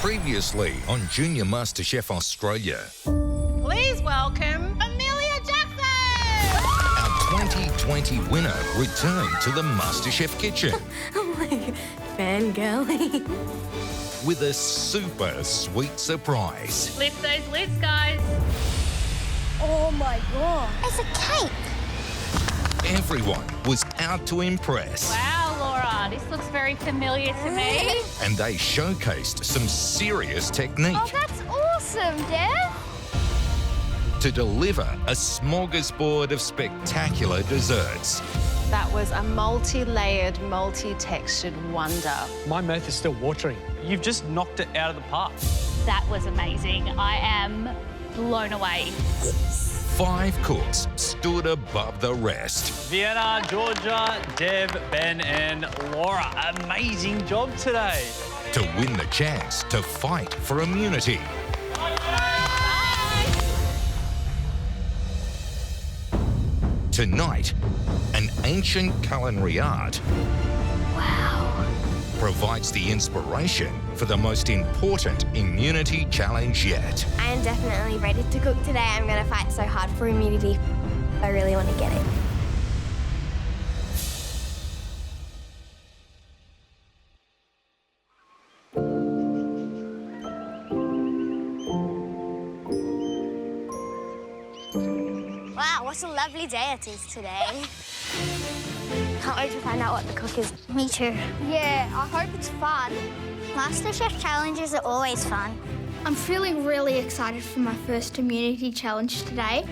Previously on Junior MasterChef Australia. Please welcome Amelia Jackson! Our 2020 winner returned to the MasterChef kitchen. I'm like fangirling. With a super sweet surprise. Lift those lids, guys. Oh my God. It's a cake. Everyone was out to impress. Wow, Laura, this looks very familiar to me. And they showcased some serious technique Oh, that's awesome, Dev. to deliver a smorgasbord of spectacular desserts. That was a multi-layered, multi-textured wonder. My mouth is still watering. You've just knocked it out of the park. That was amazing. I am blown away. 5 cooks stood above the rest. Vienna, Georgia, Deb, Ben and Laura. Amazing job today. To win the chance to fight for immunity. Tonight, an ancient culinary art provides the inspiration for the most important immunity challenge yet. I am definitely ready to cook today. I'm going to fight so hard for immunity. I really want to get it. Wow, what a lovely day it is today. Can't wait to find out what the cook is. Me too. Yeah, I hope it's fun. MasterChef challenges are always fun. I'm feeling really excited for my first immunity challenge today.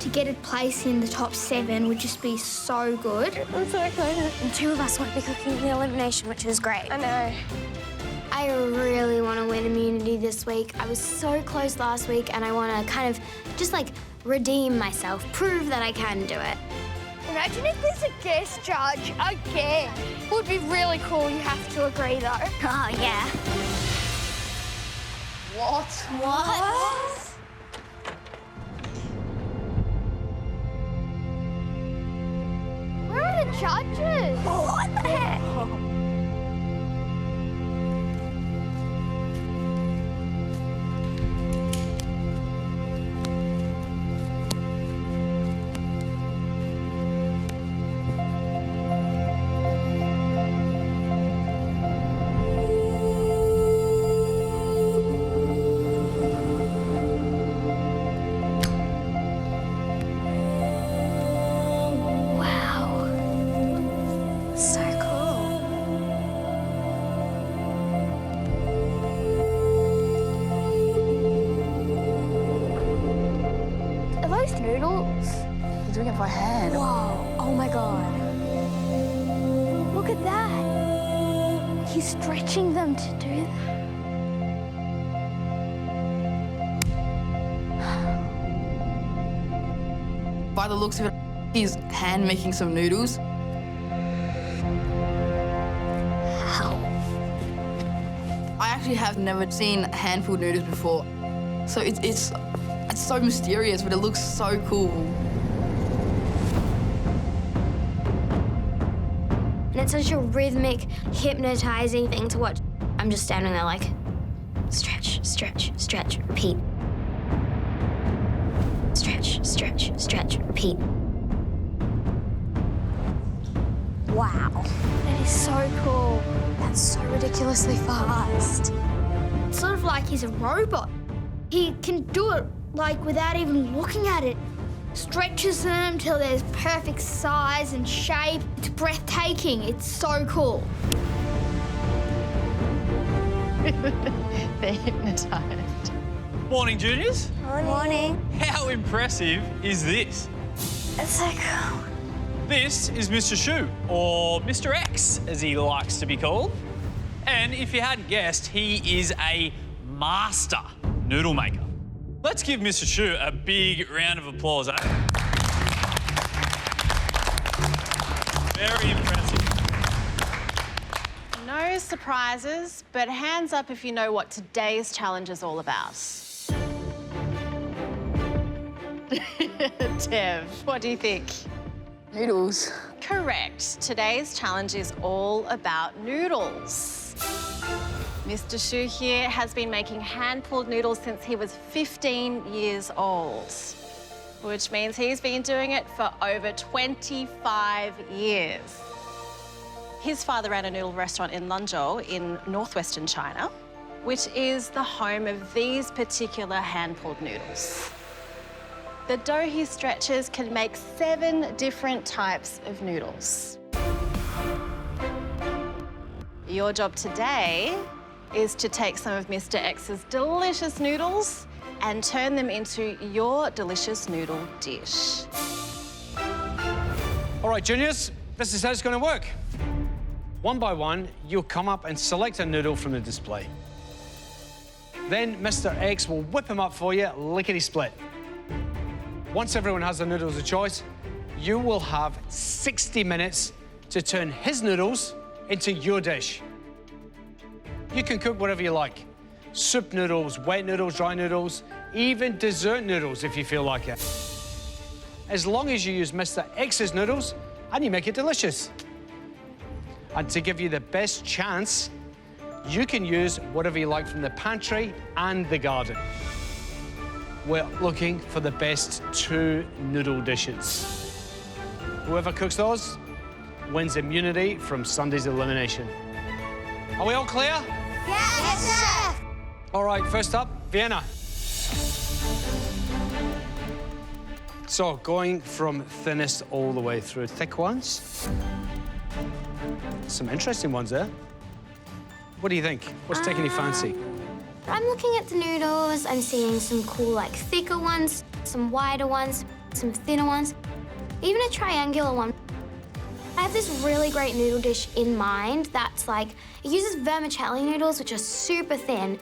To get a place in the top 7 would just be so good. I'm so excited. And 2 of us won't be cooking the elimination, which is great. I know. I really want to win immunity this week. I was so close last week and I want to kind of just like redeem myself, prove that I can do it. Imagine if there's a guest judge again. It would be really cool. You have to agree, though. Oh, yeah. What? Where are the judges? What the heck? Noodles? He's doing it by hand. Whoa, oh my God. Look at that. He's stretching them to do that. By the looks of it, he's hand making some noodles. I actually have never seen hand-pulled noodles before, so it's so mysterious, but it looks so cool. And it's such a rhythmic, hypnotizing thing to watch. I'm just standing there like, stretch, stretch, stretch, repeat. Stretch, stretch, stretch, repeat. Wow. That is so cool. That's so ridiculously fast. It's sort of like he's a robot. He can do it like without even looking at it. Stretches them till there's perfect size and shape. It's breathtaking. It's so cool. They're hypnotised. Morning, juniors. Morning. How impressive is this? It's so cool. This is Mr Shu, or Mr X, as he likes to be called. And if you hadn't guessed, he is a master noodle maker. Let's give Mr Shu a big round of applause, eh? Very impressive. No surprises, but hands up if you know what today's challenge is all about. Tev, what do you think? Noodles. Correct. Today's challenge is all about noodles. Mr Shu here has been making hand-pulled noodles since he was 15 years old, which means he's been doing it for over 25 years. His father ran a noodle restaurant in Lanzhou in northwestern China, which is the home of these particular hand-pulled noodles. The dough he stretches can make 7 different types of noodles. Your job today is to take some of Mr X's delicious noodles and turn them into your delicious noodle dish. All right, juniors, this is how it's going to work. One by one, you'll come up and select a noodle from the display. Then Mr X will whip them up for you, lickety-split. Once everyone has their noodles of choice, you will have 60 minutes to turn his noodles into your dish. You can cook whatever you like. Soup noodles, wet noodles, dry noodles, even dessert noodles if you feel like it. As long as you use Mr X's noodles and you make it delicious. And to give you the best chance, you can use whatever you like from the pantry and the garden. We're looking for the best 2 noodle dishes. Whoever cooks those wins immunity from Sunday's elimination. Are we all clear? Yes, chef! All right, first up, Vienna. So, going from thinnest all the way through thick ones. Some interesting ones there. What do you think? What's taking your fancy? I'm looking at the noodles. I'm seeing some cool, like, thicker ones, some wider ones, some thinner ones, even a triangular one. I have this really great noodle dish in mind that's like, it uses vermicelli noodles, which are super thin.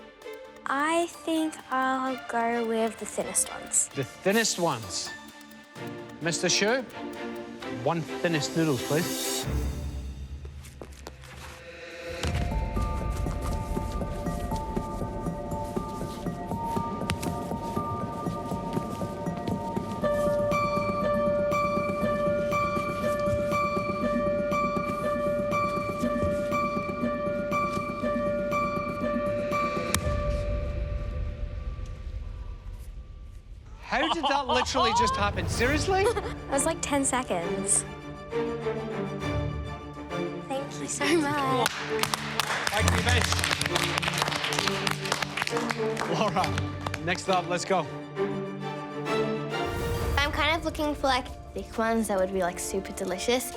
I think I'll go with the thinnest ones. The thinnest ones. Mr Shu, 1 thinnest noodles, please. How did that literally just happen? Seriously? It was like 10 seconds. Thank you so much. Thank you, Mitch. Laura, next up, let's go. I'm kind of looking for, like, thick ones that would be, like, super delicious.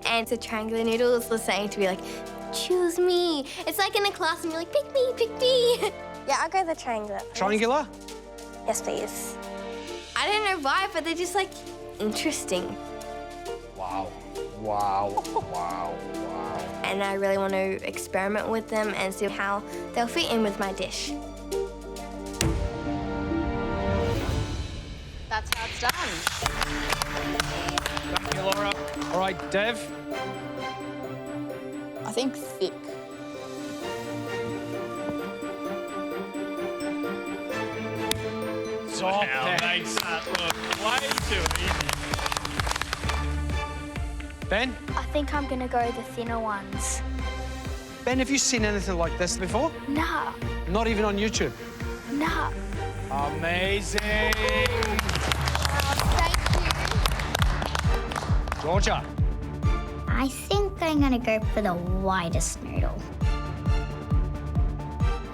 And the triangular noodles are saying to be like, choose me. It's like in a class and you're like, pick me, pick me. Yeah, I'll go the triangular. Triangular? Yes, please. I don't know why, but they're just, like, interesting. Wow. Wow. Wow. Wow. And I really want to experiment with them and see how they'll fit in with my dish. That's how it's done. Thank you, Laura. All right, Dev. I think thick. Soft Wow, makes that look way too easy. Ben? I think I'm gonna go the thinner ones. Ben, have you seen anything like this before? Nah, Not even on YouTube. nah. Amazing. Thank you. Georgia. I think I'm gonna go for the widest noodle.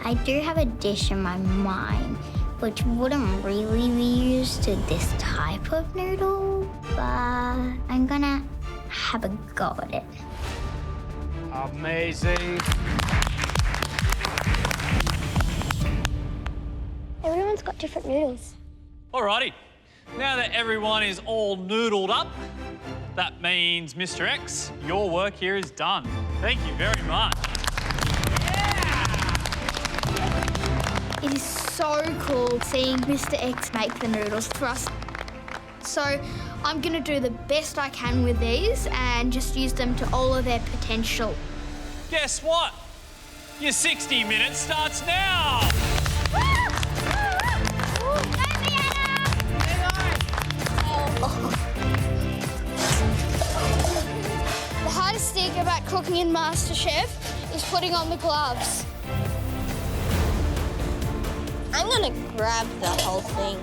I do have a dish in my mind which wouldn't really be used to this type of noodle, but I'm gonna have a go at it. Amazing. Everyone's got different noodles. Alrighty, now that everyone is all noodled up, that means, Mr X, your work here is done. Thank you very much. It is so cool seeing Mr X make the noodles for us. So I'm gonna do the best I can with these and just use them to all of their potential. Guess what? Your 60 minutes starts now. The hardest thing about cooking in MasterChef is putting on the gloves. I'm gonna grab the whole thing.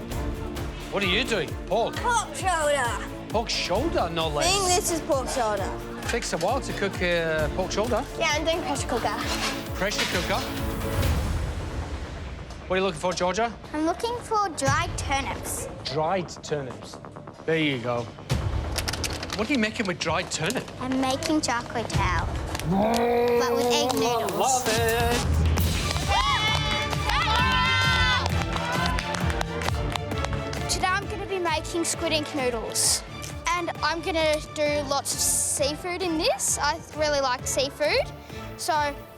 What are you doing? Pork? Pork shoulder. Pork shoulder, no I less. think this is pork shoulder. Takes a while to cook pork shoulder. Yeah, I'm doing pressure cooker. Pressure cooker. What are you looking for, Georgia? I'm looking for dried turnips. Dried turnips. There you go. What are you making with dried turnip? I'm making chocolate towel, but with egg noodles. Love it. Today I'm going to be making squid ink noodles. And I'm going to do lots of seafood in this. I really like seafood. So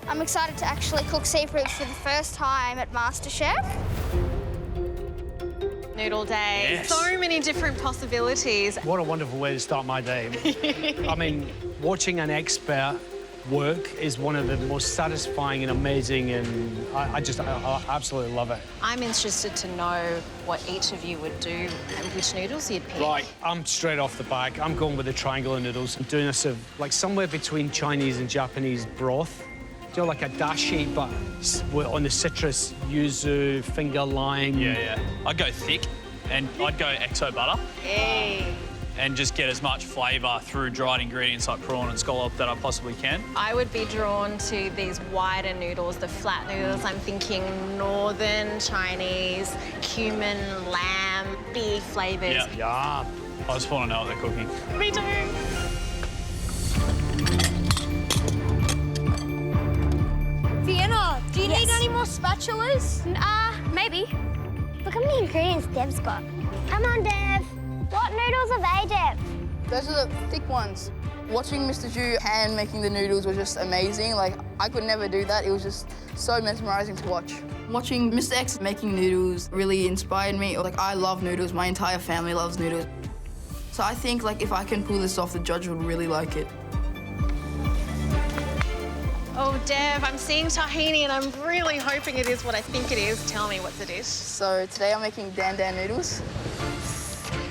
I'm excited to actually cook seafood for the first time at MasterChef. Noodle day. Yes. So many different possibilities. What a wonderful way to start my day. I mean, watching an expert work is one of the most satisfying and amazing, and I absolutely love it. I'm interested to know what each of you would do and which noodles you'd pick. Right, I'm straight off the back. I'm going with the triangular noodles. I'm doing a sort of, like, somewhere between Chinese and Japanese broth. You know, like a dashi, but on the citrus, yuzu, finger lime. Yeah. I'd go thick, and I'd go exo butter. Hey. And just get as much flavour through dried ingredients like prawn and scallop that I possibly can. I would be drawn to these wider noodles, the flat noodles. I'm thinking northern Chinese, cumin, lamb, big flavours. Yeah. I just want to know what they're cooking. Me too. Vienna, do you need any more spatulas? Maybe. Look how many ingredients Dev's got. Come on, Dev. What noodles are they, Dev? Those are the thick ones. Watching Mr Shu hand making the noodles was just amazing. Like, I could never do that. It was just so mesmerising to watch. Watching Mr X making noodles really inspired me. Like, I love noodles. My entire family loves noodles. So I think, like, if I can pull this off, the judge would really like it. Oh, Dev, I'm seeing tahini and I'm really hoping it is what I think it is. Tell me what's the dish. So today I'm making Dandan noodles.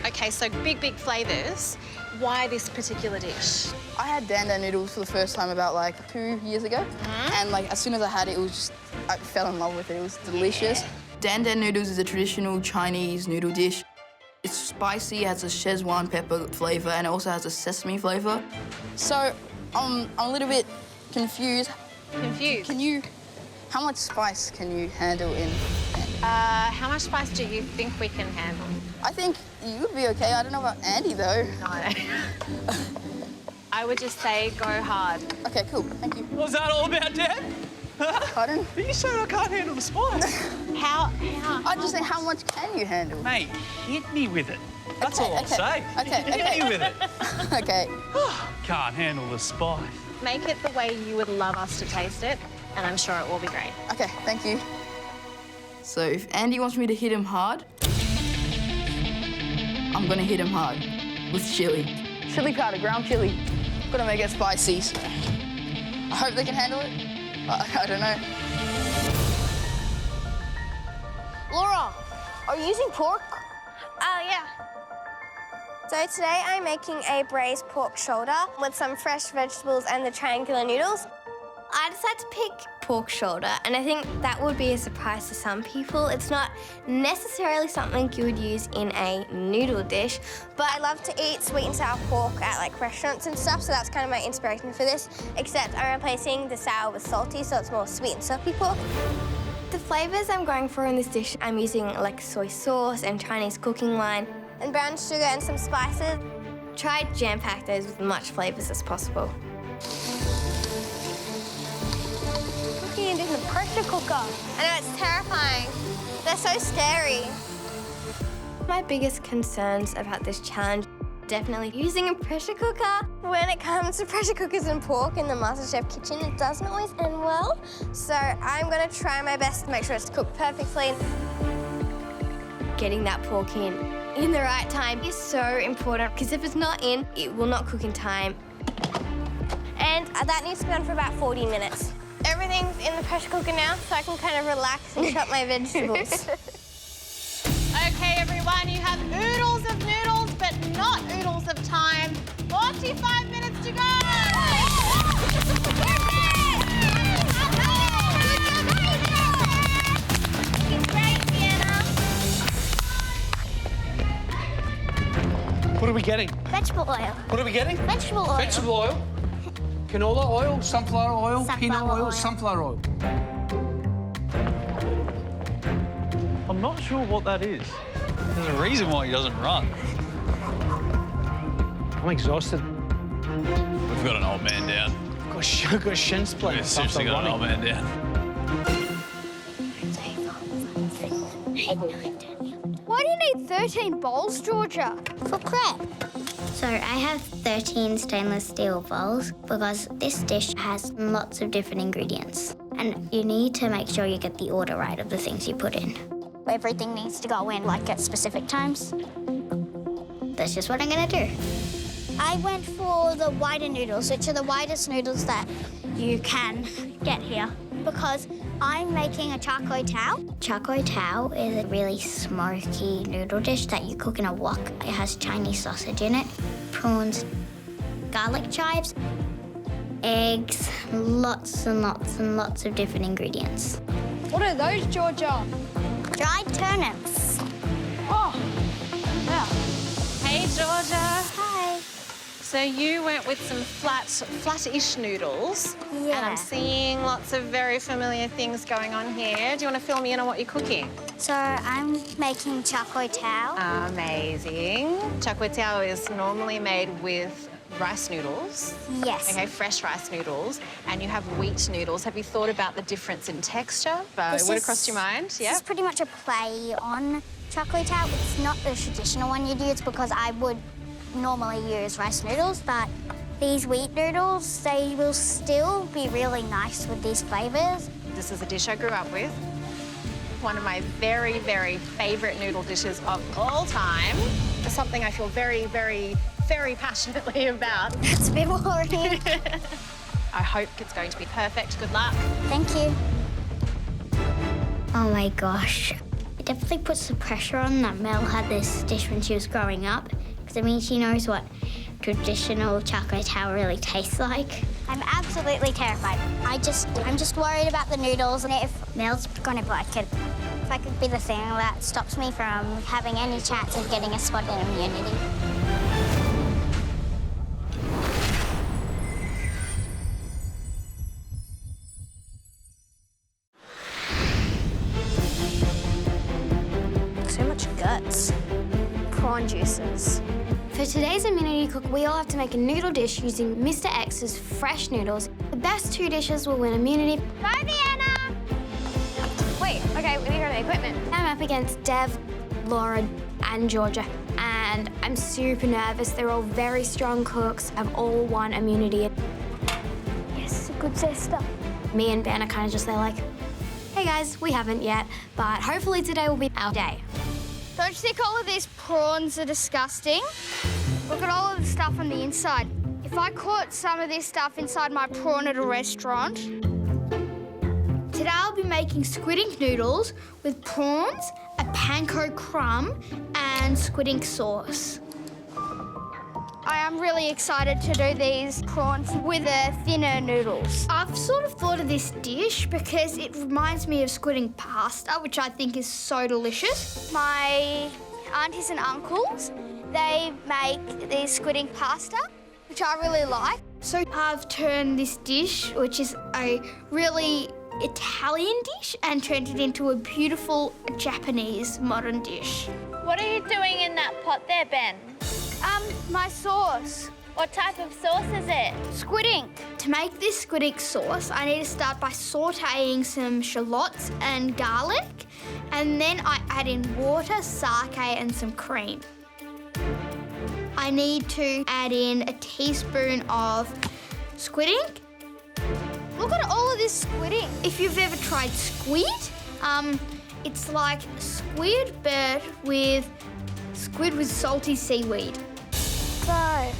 Okay, so big flavours. Why this particular dish? I had Dandan noodles for the first time about, like, 2 years ago. And, like, as soon as I had it, it was just, I fell in love with it. It was delicious. Dandan noodles is a traditional Chinese noodle dish. It's spicy, it has a Szechuan pepper flavour, and it also has a sesame flavour. So I'm a little bit confused. Confused? How much spice can you handle in? How much spice do you think we can handle? I think you would be okay. I don't know about Andy, though. No. I would just say go hard. Okay, cool. Thank you. What's that all about, Dad? Pardon? Are you sure I can't handle the spice? How? I just say, how much can you handle? Mate, hit me with it. That's all I'll say. Okay. Hit me with it. Okay. Can't handle the spice. Make it the way you would love us to taste it, and I'm sure it will be great. Okay, thank you. So if Andy wants me to hit him hard, I'm gonna hit him hard with chili. Chili powder, ground chili. Gonna make it spicy. I hope they can handle it. I don't know. Laura, are you using pork? Oh, yeah. So today I'm making a braised pork shoulder with some fresh vegetables and the triangular noodles. I decided to pick pork shoulder, and I think that would be a surprise to some people. It's not necessarily something you would use in a noodle dish, but I love to eat sweet and sour pork at like restaurants and stuff, so that's kind of my inspiration for this, except I'm replacing the sour with salty, so it's more sweet and soapy pork. The flavours I'm going for in this dish, I'm using like soy sauce and Chinese cooking wine, and brown sugar and some spices. Try to jam-pack those with as much flavours as possible. Cooking in the pressure cooker. I know, it's terrifying. They're so scary. My biggest concerns about this challenge, definitely using a pressure cooker. When it comes to pressure cookers and pork in the MasterChef kitchen, it doesn't always end well. So I'm gonna try my best to make sure it's cooked perfectly. Getting that pork in the right time is so important, because if it's not in, it will not cook in time. And that needs to be on for about 40 minutes. Everything's in the pressure cooker now, so I can kind of relax and chop my vegetables. Okay, everyone, you have oodles of noodles, but not oodles of time. 45 minutes to go! Great, yeah. are we getting? Vegetable oil. What are we getting? Vegetable oil. Vegetable oil. Canola oil, sunflower oil, peanut Sunflower oil, oil. sunflower oil. I'm not sure what that is. There's a reason why he doesn't run. I'm exhausted. We've got an old man down. Got a shin splints. We've seriously got an old man down. Why do you need 13 bowls, Georgia? For crepe. So I have 13 stainless steel bowls because this dish has lots of different ingredients. And you need to make sure you get the order right of the things you put in. Everything needs to go in like at specific times. That's just what I'm gonna do. I went for the wider noodles, which are the widest noodles that you can get here, because I'm making a char Teow. Char Teow is a really smoky noodle dish that you cook in a wok. It has Chinese sausage in it, prawns, garlic chives, eggs, lots and lots and lots of different ingredients. What are those, Georgia? Dried turnips. Oh, yeah. Hey, Georgia. Hi. So you went with some flat-ish noodles. Yeah. And I'm seeing lots of very familiar things going on here. Do you want to fill me in on what you're cooking? So I'm making char Teow. Amazing. Char Teow is normally made with rice noodles. Yes. Okay, fresh rice noodles. And you have wheat noodles. Have you thought about the difference in texture? Would it cross your mind? This is pretty much a play on char Teow. It's not the traditional one you'd use because I would normally use rice noodles, but these wheat noodles, they will still be really nice with these flavours. This is a dish I grew up with. One of my very, very favourite noodle dishes of all time. It's something I feel very, very, very passionately about. It's a bit boring. I hope it's going to be perfect. Good luck. Thank you. Oh my gosh. It definitely puts the pressure on that Mel had this dish when she was growing up, because it means she knows what traditional char Teow really tastes like. I'm absolutely terrified. I'm just worried about the noodles and if Mel's gonna like it. If I could be the thing that stops me from having any chance of getting a spot in immunity. So much guts. Prawn juices. For today's immunity cook, we all have to make a noodle dish using Mr X's fresh noodles. The best 2 dishes will win immunity. Go Vienna! Wait, okay, we need to go to the equipment. I'm up against Dev, Laura, and Georgia, and I'm super nervous. They're all very strong cooks, have all won immunity. Yes, a good sister. Me and Ben are kind of just there like, hey guys, we haven't yet, but hopefully today will be our day. Don't you think all of these prawns are disgusting? Look at all of the stuff on the inside. If I caught some of this stuff inside my prawn at a restaurant. Today I'll be making squid ink noodles with prawns, a panko crumb, and squid ink sauce. I am really excited to do these prawns with the thinner noodles. I've sort of thought of this dish because it reminds me of squid ink pasta, which I think is so delicious. My aunties and uncles, they make these squid ink pasta, which I really like. So I've turned this dish, which is a really Italian dish, and turned it into a beautiful Japanese modern dish. What are you doing in that pot there, Ben? My sauce. What type of sauce is it? Squid ink. To make this squid ink sauce, I need to start by sautéing some shallots and garlic, and then I add in water, sake, and some cream. I need to add in a teaspoon of squid ink. Look at all of this squid ink. If you've ever tried squid, it's like squid, but with squid with salty seaweed. 5,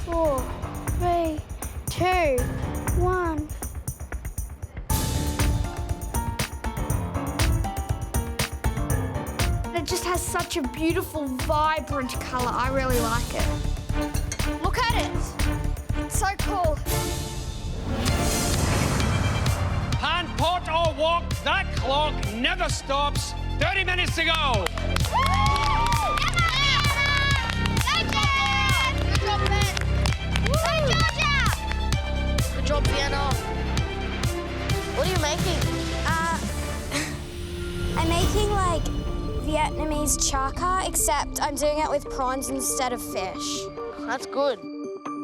4, 3, 2, 1. It just has such a beautiful, vibrant colour. I really like it. Look at it. It's so cool. Pan, pot or wok, that clock never stops. 30 minutes to go. Thank you! job, Vienna. What are you making? I'm making like Vietnamese char, except I'm doing it with prawns instead of fish. That's good.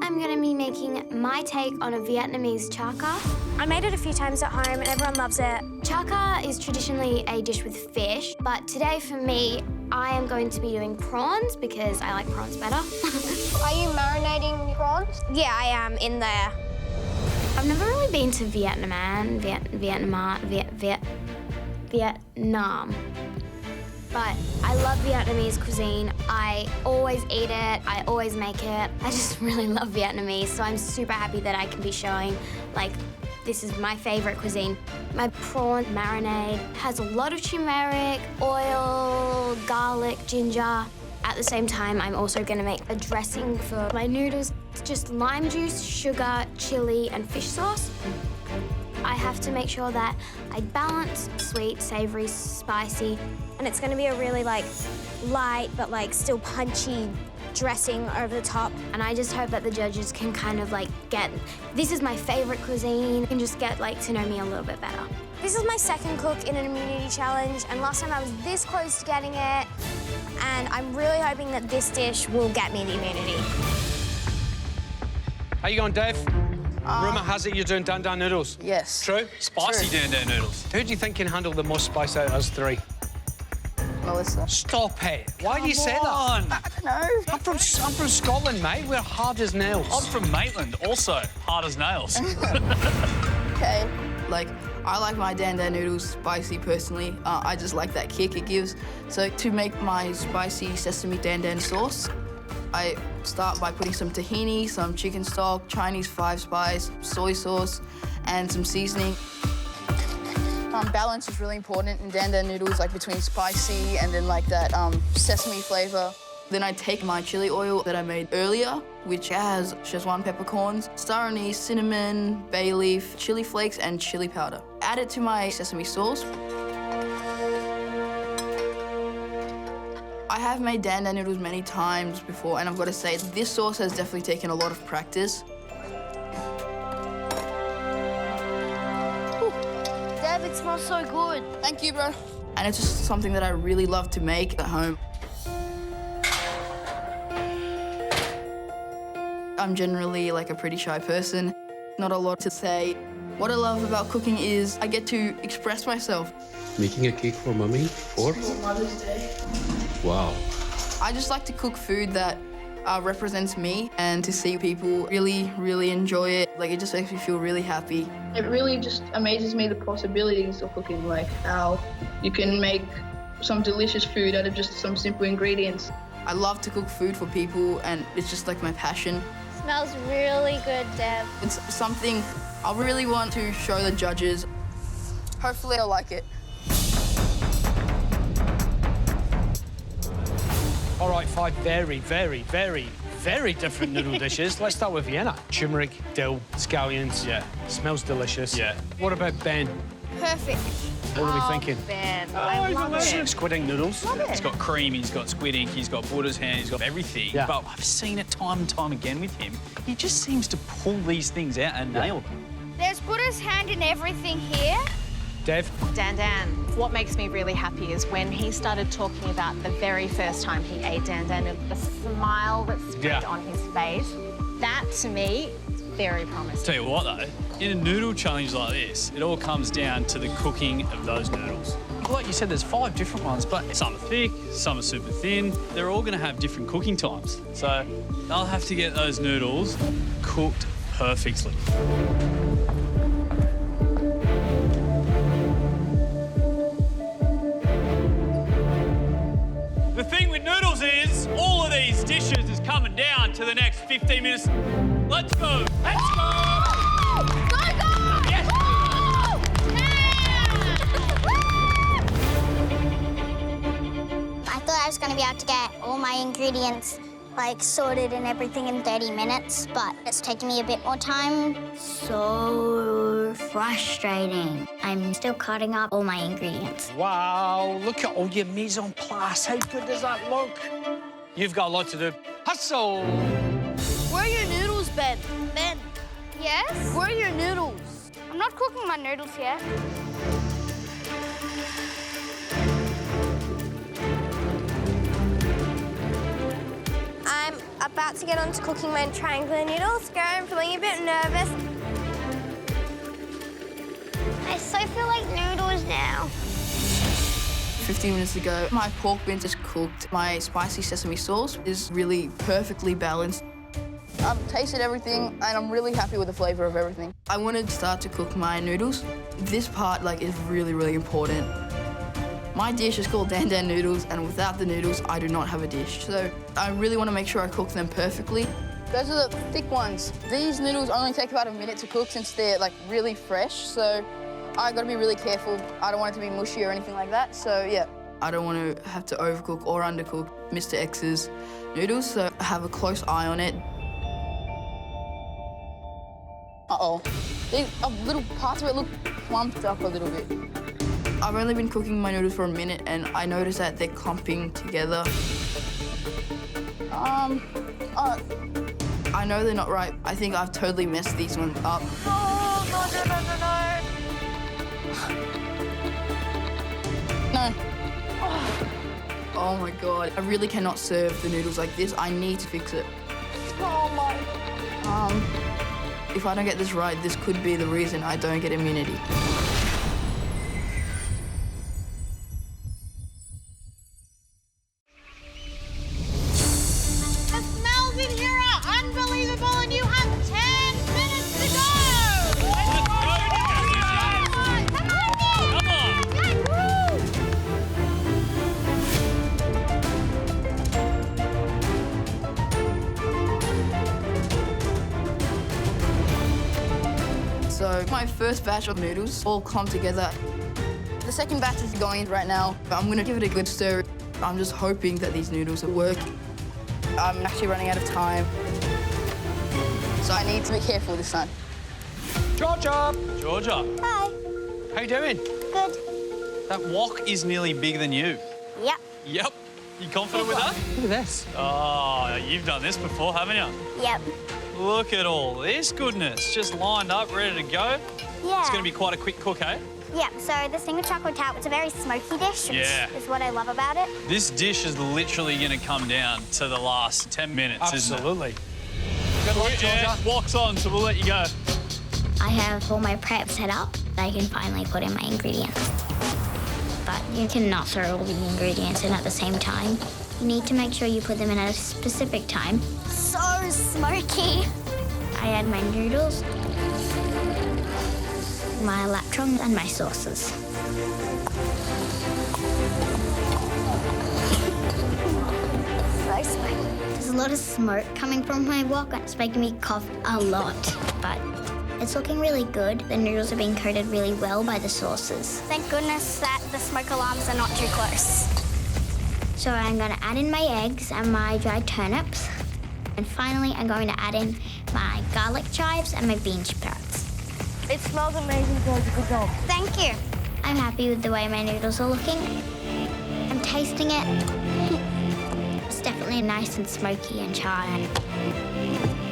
I'm gonna be making my take on a Vietnamese char. I made it a few times at home and everyone loves it. Char is traditionally a dish with fish, but today for me, I am going to be doing prawns because I like prawns better. Are you marinating prawns? Yeah, I am in there. I've never really been to Vietnam, but I love Vietnamese cuisine. I always eat it, I always make it. I just really love Vietnamese, so I'm super happy that I can be showing, like, this is my favorite cuisine. My prawn marinade has a lot of turmeric, oil, garlic, ginger. At the same time, I'm also gonna make a dressing for my noodles. It's just lime juice, sugar, chili, and fish sauce. I have to make sure that I balance sweet, savory, spicy. And it's gonna be a really like light but like still punchy dressing over the top. And I just hope that the judges can kind of like get, this is my favorite cuisine, and just get like to know me a little bit better. This is my second cook in an immunity challenge, and last time I was this close to getting it, and I'm really hoping that this dish will get me the immunity. How you going, Dave? Rumour has it you're doing Dandan noodles. Yes. True? Spicy Dandan noodles. Who do you think can handle the most spice out of us three? Melissa. Stop it. Why do you say that? I don't know. I'm from Scotland, mate. We're hard as nails. I'm from Maitland, also hard as nails. Okay. Like, I like my Dandan noodles spicy personally. I just like that kick it gives. So to make my spicy sesame Dandan sauce, I start by putting some tahini, some chicken stock, Chinese 5-spice, soy sauce, and some seasoning. Balance is really important in Dandan noodles, like between spicy and then like that sesame flavour. Then I take my chili oil that I made earlier, which has Szechuan peppercorns, star anise, cinnamon, bay leaf, chili flakes, and chili powder. Add it to my sesame sauce. I have made Dandan noodles many times before, and I've got to say, this sauce has definitely taken a lot of practice. Deb, it smells so good. Thank you, bro. And it's just something that I really love to make at home. I'm generally like a pretty shy person, not a lot to say. What I love about cooking is I get to express myself. Making a cake for Mummy or? For Mother's Day. Wow. I just like to cook food that represents me, and to see people really enjoy it. Like, it just makes me feel really happy. It really just amazes me the possibilities of cooking, like how you can make some delicious food out of just some simple ingredients. I love to cook food for people, and it's just like my passion. Smells really good, Deb. It's something I really want to show the judges. Hopefully they'll like it. All right, 5 very different noodle dishes. Let's start with Vienna. Turmeric, dill, scallions. Yeah. Smells delicious. Yeah. What about Ben? Perfect. What are we thinking? Ben, I love it. Squid ink noodles. Love it. He's got cream, he's got squid ink, he's got Buddha's hand, he's got everything. Yeah. But I've seen it time and time again with him. He just seems to pull these things out and nail them. There's Buddha's hand in everything here. Dave? Dandan. What makes me really happy is when he started talking about the very first time he ate Dandan and the smile that spread on his face. That, to me, is very promising. Tell you what, though, in a noodle challenge like this, it all comes down to the cooking of those noodles. Like you said, there's 5 different ones, but some are thick, some are super thin. They're all going to have different cooking times. So they'll have to get those noodles cooked perfectly. The thing with noodles is all of these dishes is coming down to the next 15 minutes. Let's go! Let's go! Go, go! Yes! I thought I was going to be able to get all my ingredients like sorted and everything in 30 minutes, but it's taking me a bit more time. So frustrating. I'm still cutting up all my ingredients. Wow, look at all your mise en place. How good does that look? You've got a lot to do. Hustle! Where are your noodles, Ben? Ben. Yeah, Yes? Where are your noodles? I'm not cooking my noodles yet. I'm about to get on to cooking my triangular noodles. I'm feeling a bit nervous. I so feel like noodles now. 15 minutes ago, my pork mince is cooked. My spicy sesame sauce is really perfectly balanced. I've tasted everything and I'm really happy with the flavour of everything. I want to start to cook my noodles. This part is really, really important. My dish is called Dandan noodles, and without the noodles, I do not have a dish. So I really want to make sure I cook them perfectly. Those are the thick ones. These noodles only take about a minute to cook since they're really fresh. So I got to be really careful. I don't want it to be mushy or anything like that. So yeah, I don't want to have to overcook or undercook Mr. X's noodles. So I have a close eye on it. Uh-oh. Little parts of it look plumped up a little bit. I've only been cooking my noodles for a minute and I noticed that they're clumping together. I know they're not right. I think I've totally messed these ones up. Oh, no. No. Oh my God. I really cannot serve the noodles like this. I need to fix it. Oh, my. If I don't get this right, this could be the reason I don't get immunity. So my first batch of noodles all clumped together. The second batch is going in right now. I'm gonna give it a good stir. I'm just hoping that these noodles will work. I'm actually running out of time, so I need to be careful this time. Georgia! Georgia. Hi. How you doing? Good. That wok is nearly bigger than you. Yep. Yep. You confident with that? Look at this. Oh, you've done this before, haven't you? Yep. Look at all this goodness, just lined up, ready to go. Yeah. It's going to be quite a quick cook, eh? Yep, so this thing with chocolate tart, it's a very smoky dish, which Yeah. is what I love about it. This dish is literally going to come down to the last 10 minutes, Absolutely. isn't it? Good luck, Georgia. Wok's on, so we'll let you go. I have all my prep set up. I can finally put in my ingredients. But you cannot throw all the ingredients in at the same time. You need to make sure you put them in at a specific time. So smoky. I add my noodles, my laptrons, and my sauces. So smoky. There's a lot of smoke coming from my wok, and it's making me cough a lot. But it's looking really good. The noodles are being coated really well by the sauces. Thank goodness that the smoke alarms are not too close. So I'm going to add in my eggs and my dried turnips. And finally, I'm going to add in my garlic chives and my bean sprouts. It smells amazing, Georgia. Good job. Thank you. I'm happy with the way my noodles are looking. I'm tasting it. It's definitely nice and smoky and charred.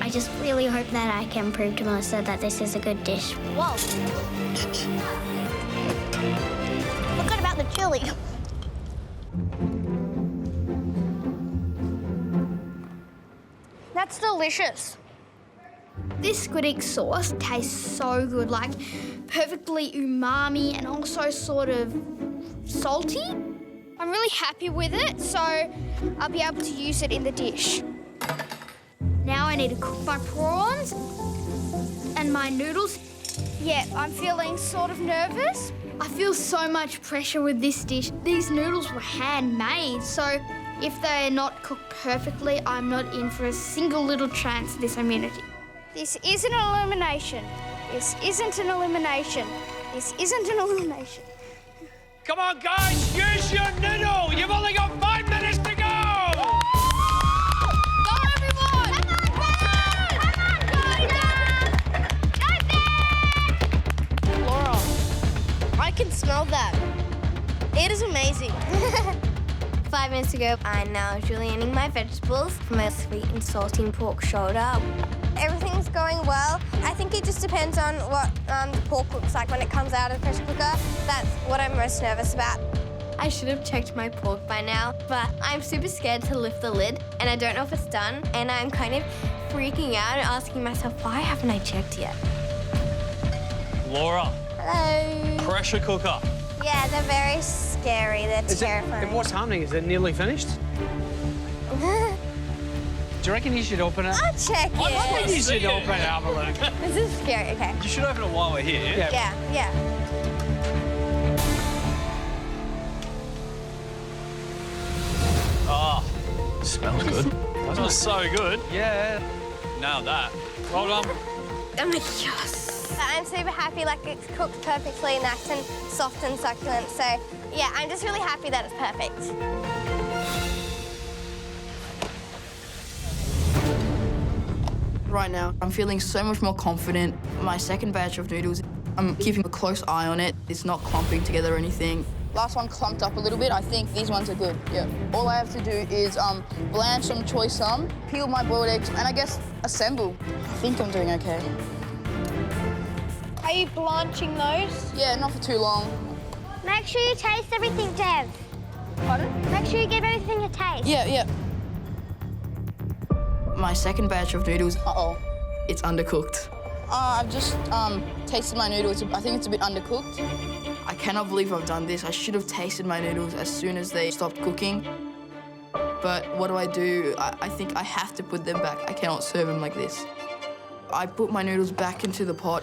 I just really hope that I can prove to Melissa that this is a good dish. Whoa. Forgot about the chili. That's delicious. This squid ink sauce tastes so good, like perfectly umami and also sort of salty. I'm really happy with it, so I'll be able to use it in the dish. Now I need to cook my prawns and my noodles. Yeah, I'm feeling sort of nervous. I feel so much pressure with this dish. These noodles were handmade, so if they're not cooked perfectly, I'm not in for a single little chance of this immunity. This isn't an elimination. This isn't an elimination. This isn't an elimination. Come on, guys, use your noodle. You've only got 5 minutes to go. Go, everyone! Laura, I can smell that. It is amazing. 5 minutes ago, I'm now julienning my vegetables for my sweet and salty pork shoulder. Everything's going well. I think it just depends on what the pork looks like when it comes out of the pressure cooker. That's what I'm most nervous about. I should have checked my pork by now, but I'm super scared to lift the lid, and I don't know if it's done, and I'm kind of freaking out and asking myself, why haven't I checked yet? Laura. Hello. Pressure cooker. Yeah, they're very scary. They're terrifying. And what's happening? Is it nearly finished? Do you reckon you should open it? I'll check it. I think you should open it, have a look. This is scary, okay. You should open it while we're here. Yeah. Oh, smells good. Smells so good. Yeah. Nailed that. Well done. Oh my gosh. I'm super happy, like it's cooked perfectly, nice and soft and succulent. So yeah, I'm just really happy that it's perfect. Right now, I'm feeling so much more confident. My second batch of noodles, I'm keeping a close eye on it. It's not clumping together or anything. Last one clumped up a little bit. I think these ones are good, yeah. All I have to do is blanch some choy sum, peel my boiled eggs, and I guess assemble. I think I'm doing okay. Are you blanching those? Yeah, not for too long. Make sure you taste everything, Dev. Pardon? Make sure you give everything a taste. Yeah. My second batch of noodles, it's undercooked. I've just tasted my noodles. I think it's a bit undercooked. I cannot believe I've done this. I should have tasted my noodles as soon as they stopped cooking. But what do? I think I have to put them back. I cannot serve them like this. I put my noodles back into the pot.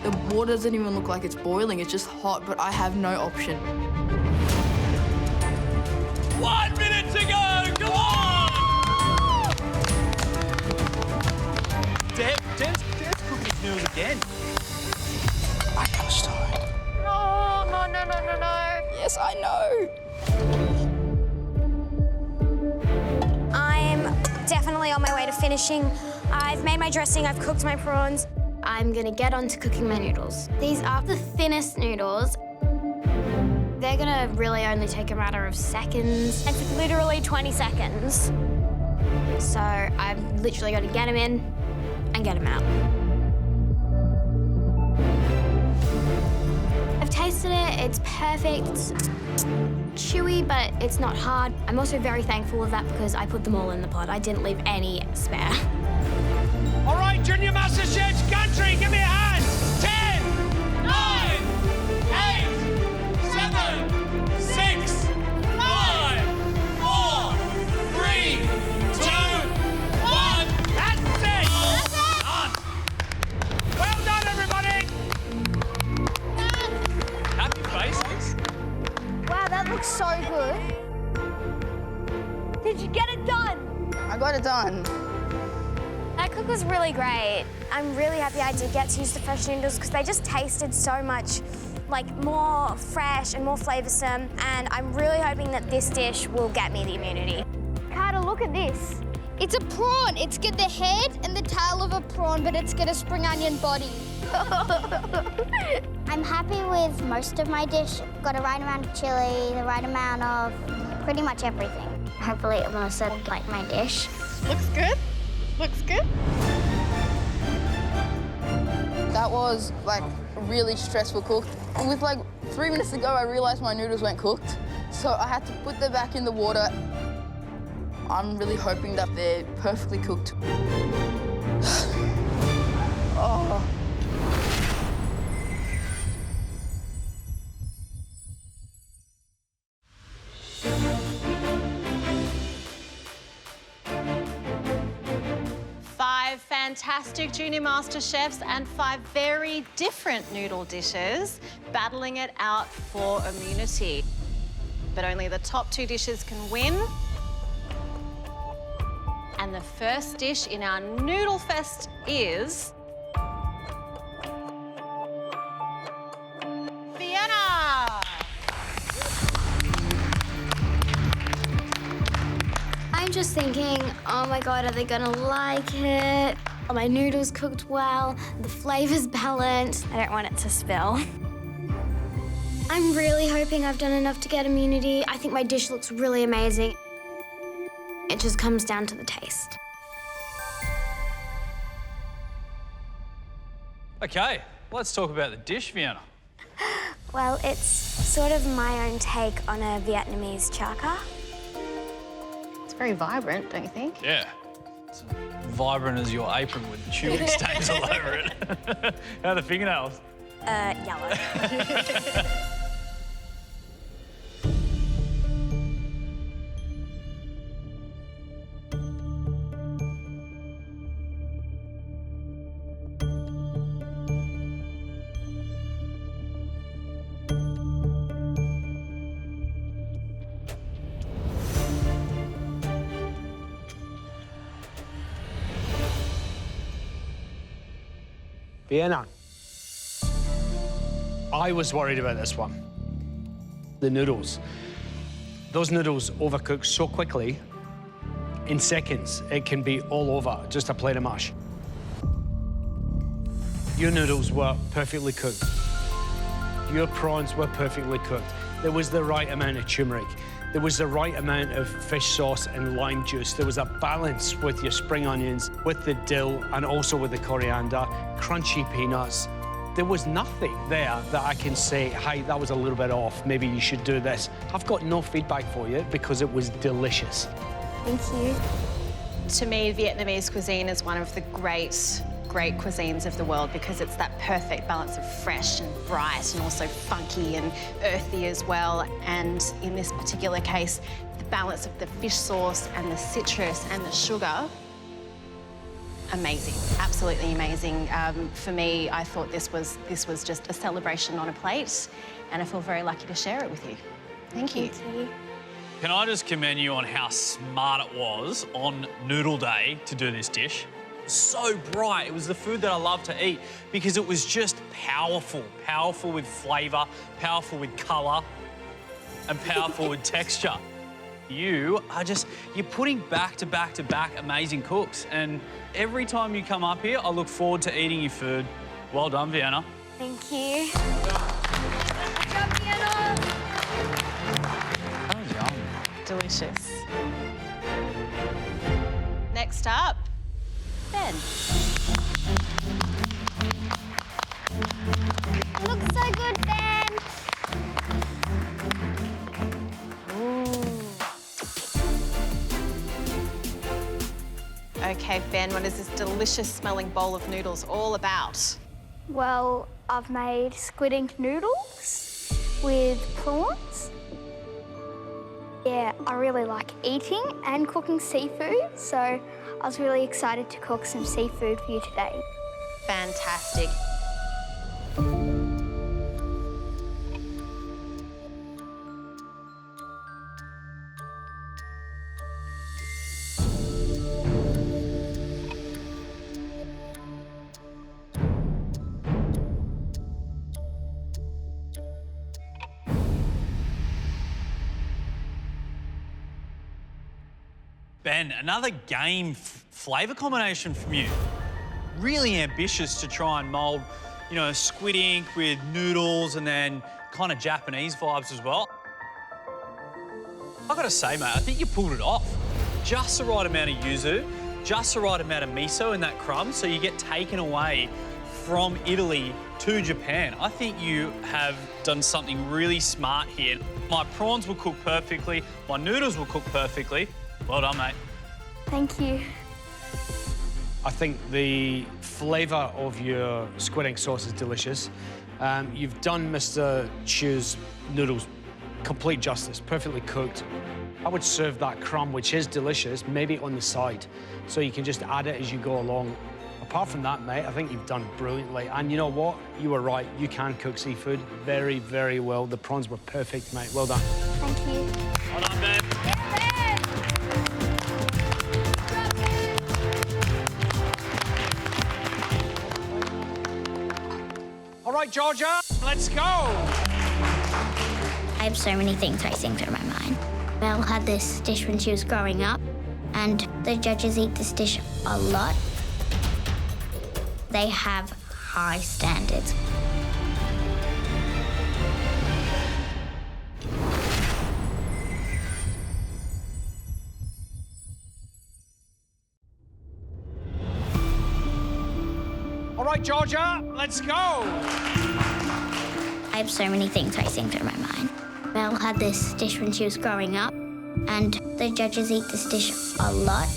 The water doesn't even look like it's boiling. It's just hot, but I have no option. 1 minute to go. Come on! Dev's cooking his noodles again. I gotta start. No. Yes, I know. I'm definitely on my way to finishing. I've made my dressing, I've cooked my prawns. I'm gonna get on to cooking my noodles. These are the thinnest noodles. They're gonna really only take a matter of seconds. It's literally 20 seconds. So I've literally got to get them in and get them out. I've tasted it, it's perfect. It's chewy, but it's not hard. I'm also very thankful of that because I put them all in the pot. I didn't leave any spare. All right, Junior MasterChef's country, give me a hand. 10, 9, 8, 7, 6, 5, 4, 3, 2, 1. That's it. Done. Well done, everybody. Happy faces. Wow, that looks so good. Did you get it done? I got it done. That cook was really great. I'm really happy I did get to use the fresh noodles because they just tasted so much like more fresh and more flavoursome, and I'm really hoping that this dish will get me the immunity. Carter, look at this. It's a prawn. It's got the head and the tail of a prawn, but it's got a spring onion body. I'm happy with most of my dish. Got the right amount of chili, the right amount of pretty much everything. Hopefully it will set like my dish. Looks good. Looks good. That was like a really stressful cook. With like 3 minutes to go, I realized my noodles weren't cooked. So I had to put them back in the water. I'm really hoping that they're perfectly cooked. Oh. Fantastic junior master chefs and 5 very different noodle dishes battling it out for immunity. But only the top 2 dishes can win. And the first dish in our noodle fest is Vienna. I'm just thinking, oh my God, are they gonna like it? Are my noodles cooked well? The flavor's balanced. I don't want it to spill. I'm I'm really hoping I've done enough to get immunity. I think my dish looks really amazing. It just comes down to the taste. Okay, let's talk about the dish, Vienna. Well, it's sort of my own take on a Vietnamese char. It's very vibrant, don't you think? Yeah. It's vibrant as your apron with chewing stains all over it. How are the fingernails? Yellow. Vienna. I was worried about this one. The noodles. Those noodles overcook so quickly. In seconds, it can be all over, just a plate of mush. Your noodles were perfectly cooked. Your prawns were perfectly cooked. There was the right amount of turmeric. There was the right amount of fish sauce and lime juice. There was a balance with your spring onions, with the dill, and also with the coriander, crunchy peanuts. There was nothing there that I can say, hey, that was a little bit off, maybe you should do this. I've got no feedback for you because it was delicious. Thank you. To me, Vietnamese cuisine is one of the great cuisines of the world because it's that perfect balance of fresh and bright and also funky and earthy as well. And in this particular case, the balance of the fish sauce and the citrus and the sugar, amazing, absolutely amazing. For me, I thought this was just a celebration on a plate, and I feel very lucky to share it with you. Thank you. Thank you. Can I just commend you on how smart it was on Noodle Day to do this dish? So bright. It was the food that I love to eat because it was just powerful. Powerful with flavour, powerful with colour, and powerful with texture. You're putting back to back to back amazing cooks. And every time you come up here, I look forward to eating your food. Well done, Vienna. Thank you. Good job, Vienna. That was yum. Delicious. Next up, Ben. It looks so good, Ben. Okay, Ben, what is this delicious smelling bowl of noodles all about? Well, I've made squid ink noodles with prawns. Yeah, I really like eating and cooking seafood, so I was really excited to cook some seafood for you today. Fantastic. Ben, another game flavour combination from you. Really ambitious to try and mould, you know, squid ink with noodles and then kind of Japanese vibes as well. I gotta say, mate, I think you pulled it off. Just the right amount of yuzu, just the right amount of miso in that crumb so you get taken away from Italy to Japan. I think you have done something really smart here. My prawns will cook perfectly, my noodles will cook perfectly. Well done, mate. Thank you. I think the flavour of your squid ink sauce is delicious. You've done Mr Shu's noodles complete justice, perfectly cooked. I would serve that crumb, which is delicious, maybe on the side, so you can just add it as you go along. Apart from that, mate, I think you've done brilliantly. And you know what? You were right. You can cook seafood very, very well. The prawns were perfect, mate. Well done. Thank you. Well done, Ben. All right, Georgia, let's go. I have so many things racing through my mind. Mel had this dish when she was growing up, and the judges eat this dish a lot. They have high standards. right, Georgia, let's go. I have so many things racing through my mind. Mel had this dish when she was growing up, and the judges eat this dish a lot.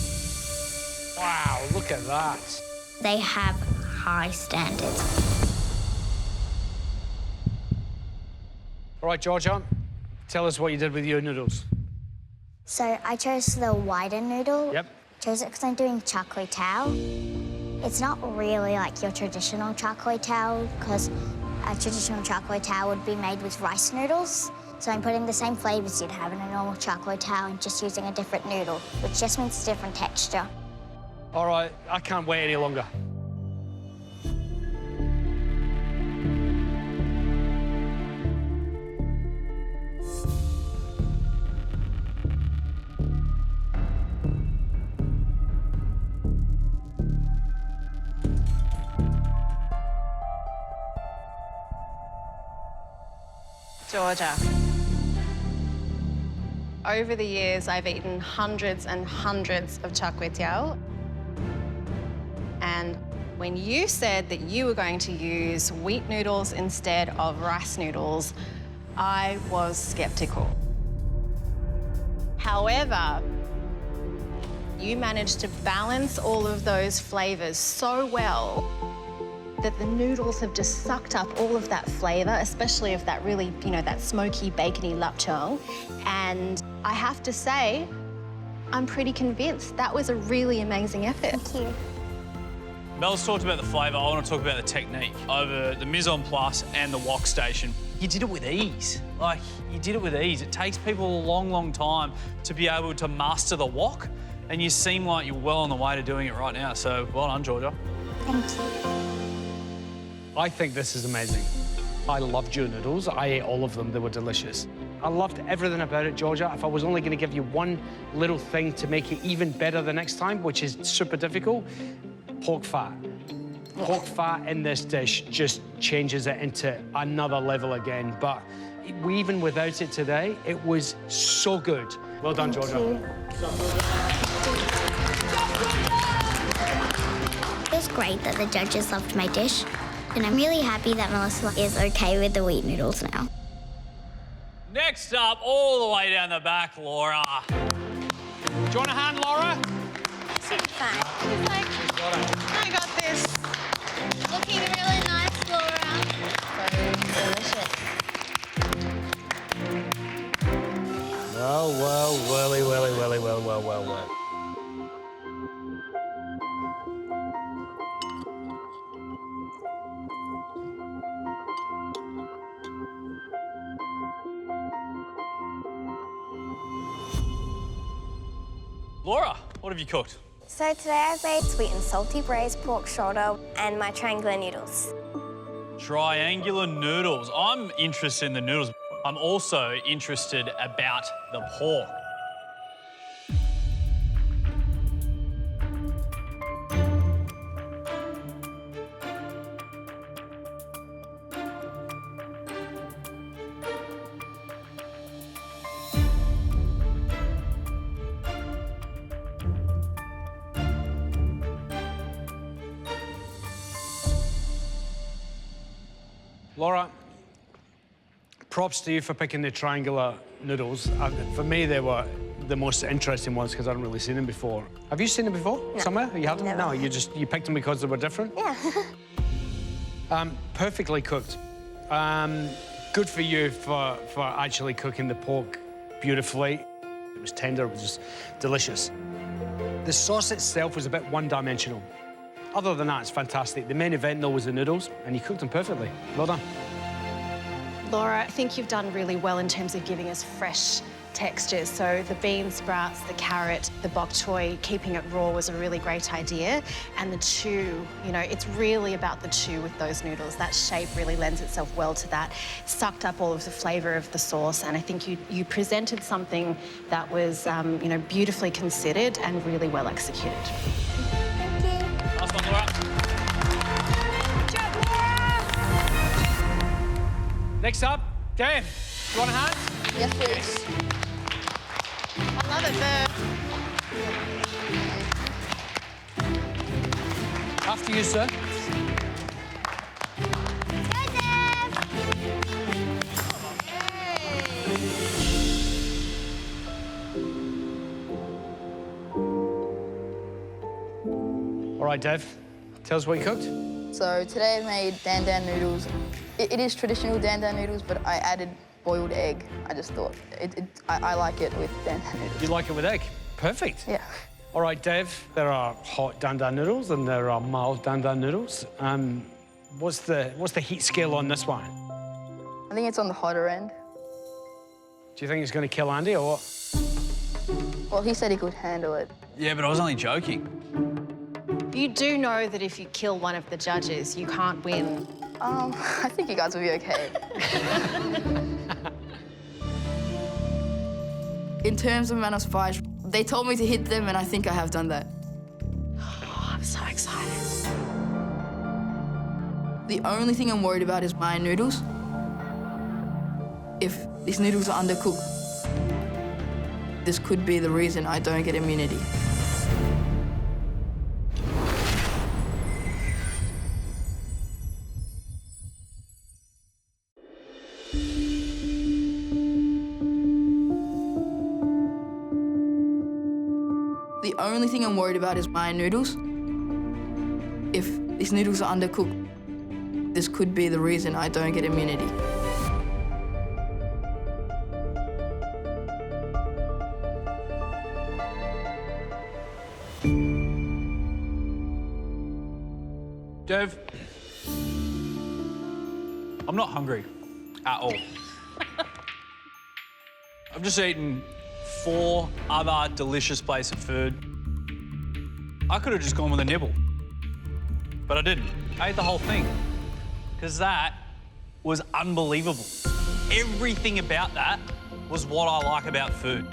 Wow, look at that. They have high standards. All right, Georgia, tell us what you did with your noodles. So I chose the wider noodle. Yep. Chose it because I'm doing char kway teow. It's not really like your traditional char kway teow because a traditional char kway teow would be made with rice noodles. So I'm putting the same flavours you'd have in a normal char kway teow and just using a different noodle, which just means a different texture. All right, I can't wait any longer. Georgia. Over the years, I've eaten hundreds and hundreds of char kway teow. And when you said that you were going to use wheat noodles instead of rice noodles, I was skeptical. However, you managed to balance all of those flavours so well that the noodles have just sucked up all of that flavour, especially of that really, that smoky, bacony lapchang. And I have to say, I'm pretty convinced that was a really amazing effort. Thank you. Mel's talked about the flavour. I want to talk about the technique over the mise en place and the wok station. You did it with ease. Like, you did it with ease. It takes people a long, long time to be able to master the wok, and you seem like you're well on the way to doing it right now. So, well done, Georgia. Thank you. I think this is amazing. I loved your noodles. I ate all of them. They were delicious. I loved everything about it, Georgia. If I was only going to give you one little thing to make it even better the next time, which is super difficult, pork fat. Pork fat in this dish just changes it into another level again. But even without it today, it was so good. Well done, Georgia. It was great that the judges loved my dish, and I'm really happy that Melissa is okay with the wheat noodles now. Next up, all the way down the back, Laura. Do you want a hand, Laura? She's fine. She's like, I got this. Looking really nice, Laura. So delicious. Well. Laura, what have you cooked? So today I've made sweet and salty braised pork shoulder and my triangular noodles. Triangular noodles. I'm interested in the noodles. I'm also interested about the pork. Laura, props to you for picking the triangular noodles. For me, they were the most interesting ones because I hadn't really seen them before. Have you seen them before? No. Somewhere? You haven't? Never. No, you picked them because they were different? Yeah. Perfectly cooked. Good for you for actually cooking the pork beautifully. It was tender, it was just delicious. The sauce itself was a bit one-dimensional. Other than that, it's fantastic. The main event, though, was the noodles, and you cooked them perfectly. Well done. Laura, I think you've done really well in terms of giving us fresh textures. So the bean sprouts, the carrot, the bok choy, keeping it raw was a really great idea. And the chew, it's really about the chew with those noodles. That shape really lends itself well to that. Sucked up all of the flavour of the sauce, and I think you presented something that was, beautifully considered and really well executed. Nice one, Laura. Good job, Laura! Next up, Dan, you want a hand? Yes, please. I love it, Bert. After you, sir. right, Dev, tell us what you cooked. So today I made Dandan noodles. It is traditional Dandan noodles, but I added boiled egg. I just thought I like it with Dandan noodles. You like it with egg? Perfect. Yeah. All right, Dev, there are hot Dandan noodles and there are mild Dandan noodles. What's the heat scale on this one? I think it's on the hotter end. Do you think it's going to kill Andy or what? Well, he said he could handle it. Yeah, but I was only joking. You do know that if you kill one of the judges, you can't win. I think you guys will be okay. In terms of amount of spice, they told me to hit them, and I think I have done that. Oh, I'm so excited. The only thing I'm worried about is my noodles. If these noodles are undercooked, this could be the reason I don't get immunity. The only thing I'm worried about is my noodles. If these noodles are undercooked, this could be the reason I don't get immunity. Dev, I'm not hungry at all. I've just eaten 4 other delicious plates of food. I could have just gone with a nibble, but I didn't. I ate the whole thing because that was unbelievable. Everything about that was what I like about food.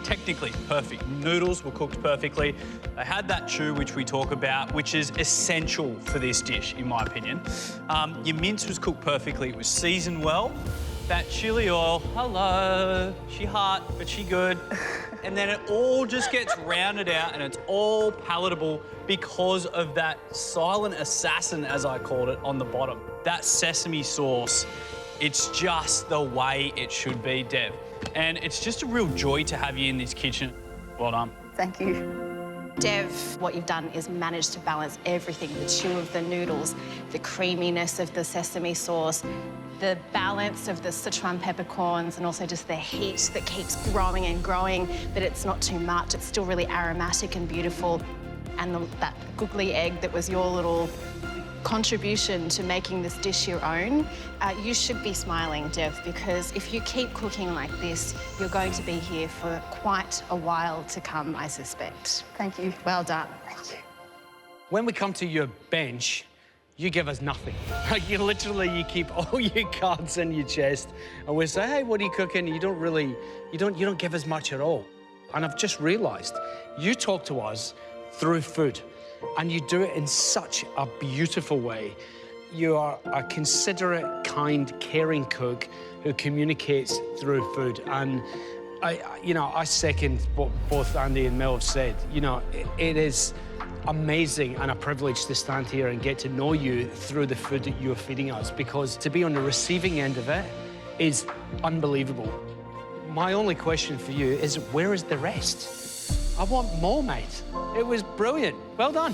Technically perfect. Noodles were cooked perfectly. They had that chew, which we talk about, which is essential for this dish, in my opinion. Your mince was cooked perfectly. It was seasoned well. That chili oil, hello, she hot, but she good. And then it all just gets rounded out and it's all palatable because of that silent assassin, as I called it, on the bottom. That sesame sauce, it's just the way it should be, Dev. And it's just a real joy to have you in this kitchen. Well done. Thank you. Dev, what you've done is managed to balance everything, the chew of the noodles, the creaminess of the sesame sauce, the balance of the Sichuan peppercorns, and also just the heat that keeps growing and growing, but it's not too much. It's still really aromatic and beautiful. And that googly egg that was your little contribution to making this dish your own, you should be smiling, Dev, because if you keep cooking like this, you're going to be here for quite a while to come, I suspect. Thank you. Well done. Thank you. When we come to your bench, you give us nothing. Like, you keep all your cards in your chest, and we say, hey, what are you cooking? You don't give us much at all. And I've just realised, you talk to us through food, and you do it in such a beautiful way. You are a considerate, kind, caring cook who communicates through food. And I second what both Andy and Mel have said. You know, it is amazing and a privilege to stand here and get to know you through the food that you're feeding us, because to be on the receiving end of it is unbelievable. My only question for you is, where is the rest? I want more, mate. It was brilliant. Well done.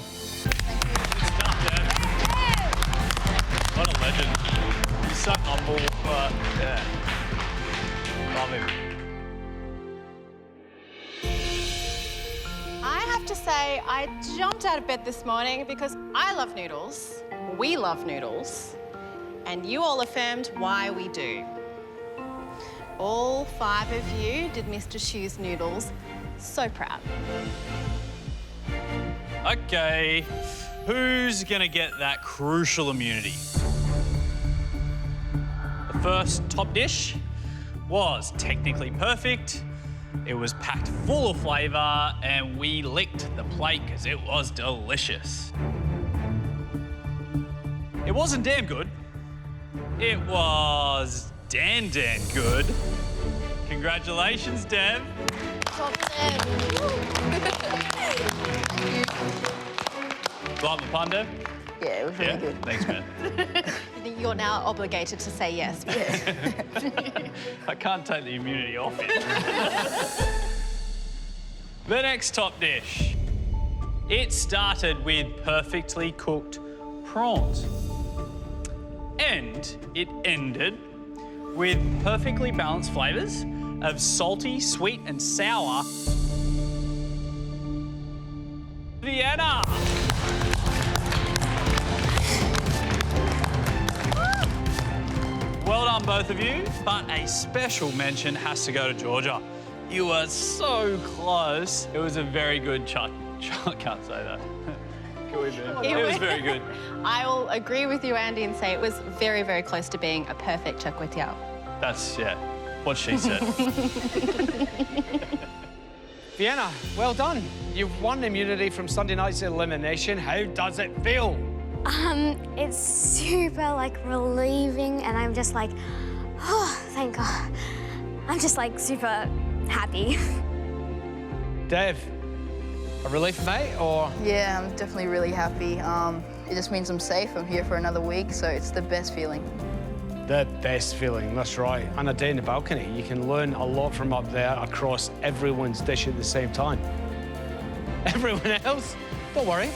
What a legend. He's so humble, but yeah. Love him. I have to say, I jumped out of bed this morning because I love noodles, we love noodles, and you all affirmed why we do. All 5 of you did Mr Shu's noodles. So proud. Okay, who's gonna get that crucial immunity? The first top dish was technically perfect. It was packed full of flavour, and we licked the plate because it was delicious. It wasn't damn good. It was Dandan good. Congratulations, Dev. Top 10. Like the pun, Dev? Yeah, it was really good. Thanks, man. You're now obligated to say yes. I can't take the immunity off it. The next top dish It started with perfectly cooked prawns. And it ended with perfectly balanced flavours of salty, sweet and sour Vienna. Well done, both of you, but a special mention has to go to Georgia. You were so close. It was a very good Char. I can't say that. It was very good. I will agree with you, Andy, and say it was very, very close to being a perfect char kway teow. That's, yeah, what she said. Vienna, well done. You've won immunity from Sunday night's elimination. How does it feel? It's super, like, relieving, and I'm just like, oh, thank God. I'm just, like, super happy. Dev, a relief, mate, or? Yeah, I'm definitely really happy. It just means I'm safe. I'm here for another week, so it's the best feeling. The best feeling, that's right. And a day in the balcony. You can learn a lot from up there across everyone's dish at the same time. Everyone else, don't worry.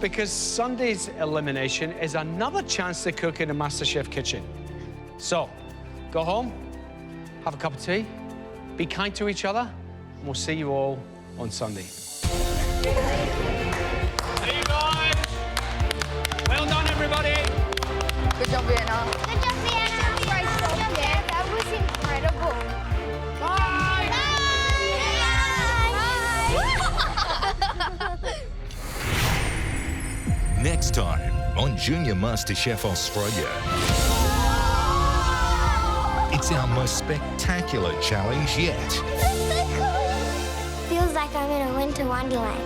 Because Sunday's elimination is another chance to cook in a MasterChef kitchen. So, go home, have a cup of tea, be kind to each other, and we'll see you all on Sunday. See you guys. Well done, everybody. Good job, Vienna. Good job, Vienna. Great job, yeah. That was incredible. Bye. Next time on Junior MasterChef Australia. It's our most spectacular challenge yet. Feels like I'm in a winter wonderland.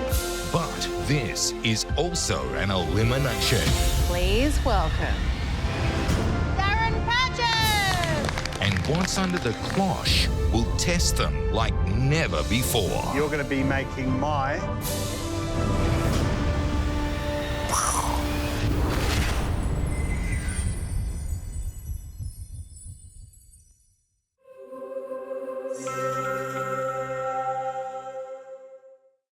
But this is also an elimination. Please welcome Darren Patches! And what's under the cloche will test them like never before. You're going to be making my